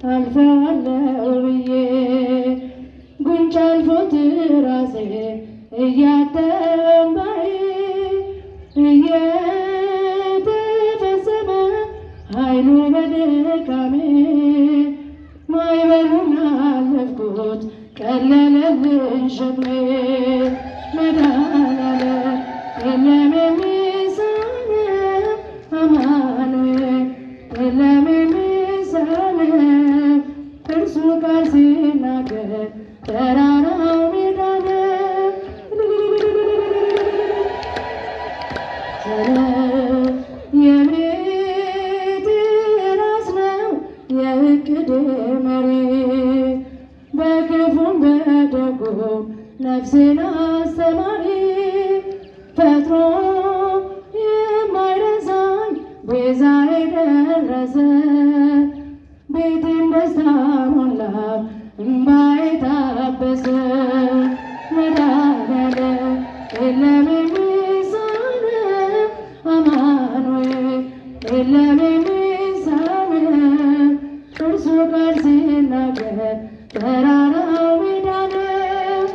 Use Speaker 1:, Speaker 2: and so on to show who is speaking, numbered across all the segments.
Speaker 1: አልፋለሁ ብዬ ጉንጭ አልፎት ራሴ እያጠባይ እየተፈጸመ ኃይሉ በድካሜ ማዕበሉን አለፍኩት ቀለለልኝ ሸክሜ መድኃኔዓለም የለም የሚሳነው አማኑኤል የለም የሚሳነው እርሱ ቃል ሲናገር ተራራው ሜዳ ነው። የቤቴ ራስ ነው የዕቅዴ መሪ በክፉም በደጉም ነፍሴን አስተማሪ ፈጥሮ የማይረሳኝ ቤዛዬ ደረሰ ቤቴን ደስታ ሞላው እምባዬ ታበሰ መድኃኔዓለም የለም የሚሳነው አማኑኤል የለም የሚሳነው እርሱ ቃል ሲናገር ተራራው ሜዳ ነው።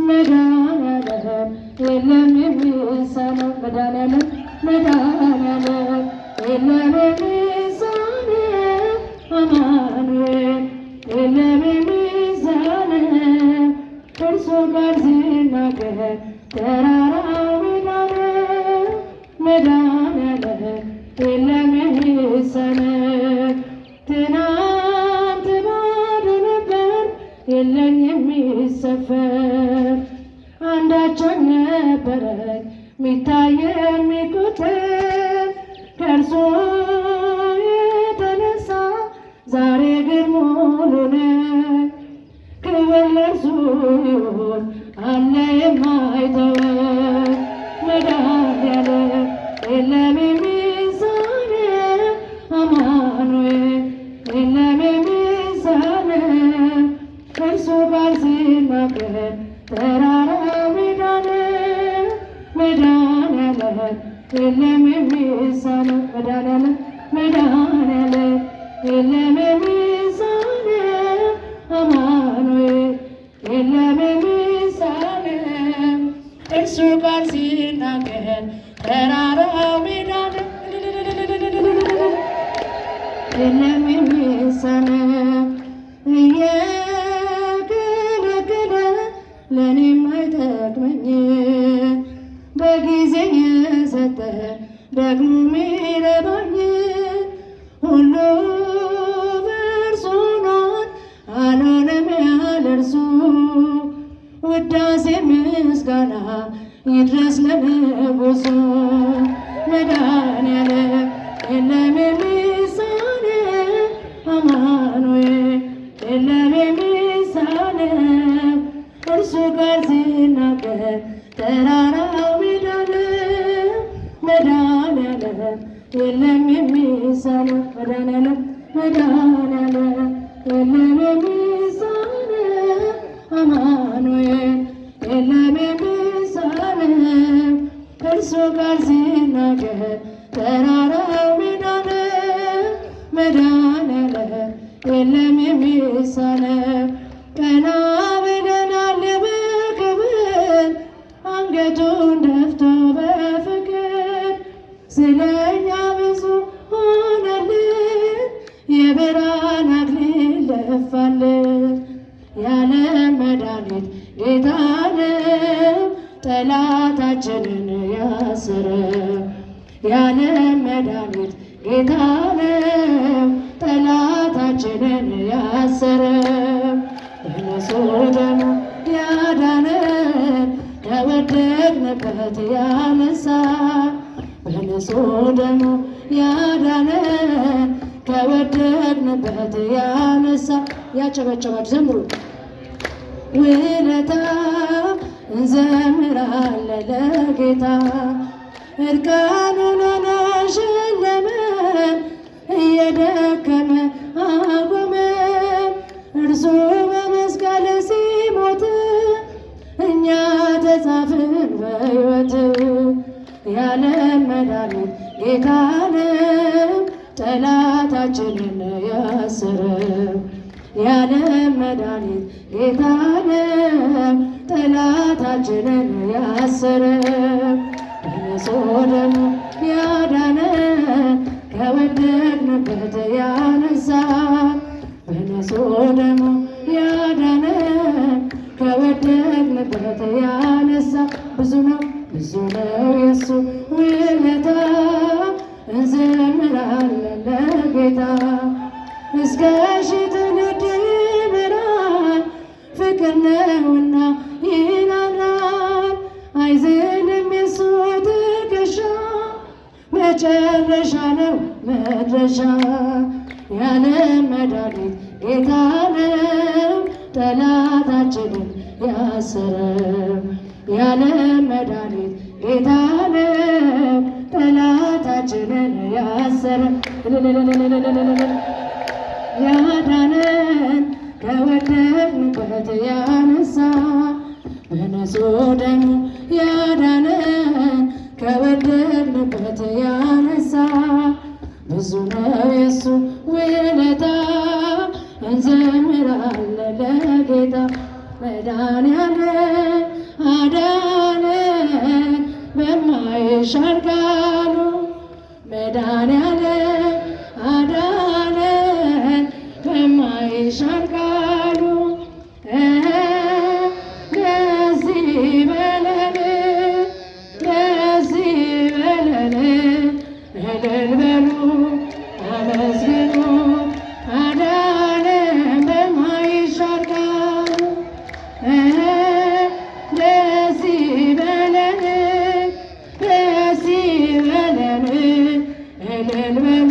Speaker 1: መድኃኔዓለም የለም የሚሳነው መድኃኔዓለም መድኃኔዓለም የለም የሚሳነው አማኑኤል የለም የሚሳነው እርሱ ቃል ሲናገር ተራራው ሜዳ ነው። መድኃኔዓለም የለም የሚሳነው ትናንት ባዶ ነበር የለኝ የሚሰፈር አንዳች አልነበረኝ ሚታይ የሚቆጠር ከእርሱ የተነሳ ዛሬ ግን ሙሉ ነኝ። ክብር ለእርሱ ይሁን አለ የማይተወን መድኃኔዓለም የለም የሚሳነው አማኑኤል የለም የሚሳነው እርሱ ቃል ሲናገር ተራራው ሜዳ ነው። መድኃኔዓለም የለም የሚሳነው መድኃኔዓለም መድኃኔዓለም የለም የሚሳነው አማኑኤል የለም የሚሳነው እርሱ ቃል ሲናገር ተራራው ሜዳ ነው። የለም የሚሳነው እየከለከለ ለእኔም አይጠቅመኝ በጊዜ የሰጠ ደግሞ ሚረባኝ ሁሉ በእርሱ ሆኗል አልሆነም ያለ እርሱ ውዳሴ ምስጋና ይድረስ ለንጉሡ መድኃኔዓለም የለም የሚሳነው አማኑኤል የለም የሚሳነው እርሱ ቃል ሲናገር ተራራው ሜዳ ነው። መድኃኔዓለም የለም የሚሳነው መድኃኔዓለም መድኃኔዓለም የለም የሚሳነው አማኑኤል የለም የሚሳነው እርሱ ቃል ሲናገር ተራራው ሜዳ ነው። መድኃኔዓለም የለም የሚሳነው ቀና ብለናል በክብር አንገቱን ደፍቶ በፍቅር ስለኛ ብዙ ሆነልን የብርሃን አክሊል ደፋልን የዓለም መድኃኒት ጌታ ነው ጠላታችንን ያሰረ የዓለም መድኃኒት ጌታ ነው ጠላታችንን ያሰረ በንጹሕ ደሙ ያዳነን ከወደቅንበት ያነሳ በንጹሕ ደሙ ያዳነን ከወደቅንበት ያነሳ ያጨበጨባችሁ ዘምሩ ውለታ እንዘምራለን ለጌታ እርቃኑን ሆኖ ሸለመን እየደከመ አቆመን እርሱ በመስቀል ሲሞት እኛ ተጻፍን በሕይወት የዓለም መድኃኒት ጌታ ነው ጠላታችንን ያሰረ ያሰረው የዓለም መድኃኒት ጌታ ነው ጠላታችንን ያሰረው በንጹሕ ደሙ ያዳነን ከወደቅንበት ያነሳን በንጹሕ ደሙ ያዳነን ከወደቅንበት ያነሳ ብዙ ነው የሱ ውለታ እንዘምራለን ለጌታ እስከ ሺህ ትውልድ ይምራል ፍቅር ነውና ይራራል አይዝልም የሱ ትከሻ መጨረሻ ነው መድረሻ የዓለም መድኃኒት ጌታ ነው ጠላታችንን ያሰረው የዓለም መድኃኒት ጌታ ነው ጠላታችንን ያሰረው ያዳነን ከወደቅንበት ያነሳ በንጹሕ ደሙ ያዳነን ከወደቅንበት ያነሳ ብዙ ነው የሱ ውለታ እንዘምራለን ለጌታ መድኃኒዓለም አዳነን በማይሻር ቃሉ መድኃኒዓለም አዳነን በማይሻር ቃሉ ደስ ይበለን እልል በሉ አመስግኑ አዳነን በማይሻር ቃሉ ደስ ይበለን እልል በሉ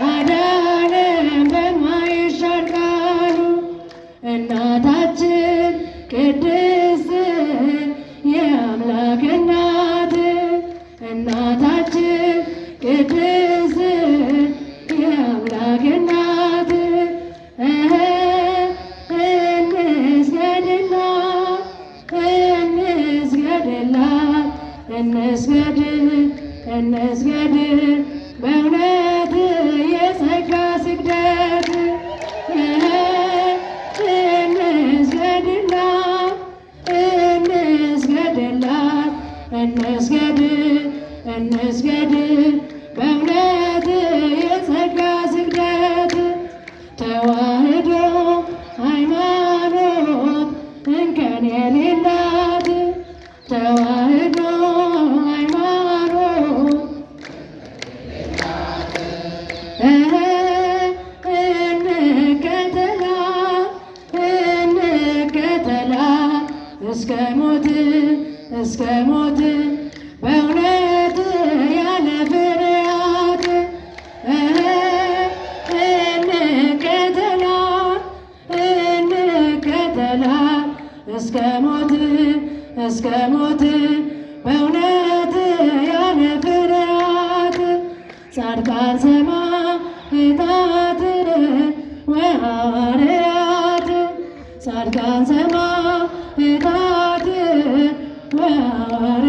Speaker 1: አዳነን በማይሻር ቃሉ እናታችን ቅድስት የአምላክ እናት እናታችን ቅድስት የአምላክ እናት እንስገድ በእውነት የጸጋ ስግደት እንስገድ በእውነት የጸጋ ስግደት ተዋህዶ ሃይማኖት እንከን የሌላት ተዋህዶ ሃይማኖት እንከተላት እስከ ሞት በእውነት ያለ ፍርሃት እንከተላት እስከ ሞት በእውነት ያለ ፍርሃት ጻድቃን ሰማዕታት ወሐዋርያት ጻድቃን ሰማዕታት ወሐዋርያት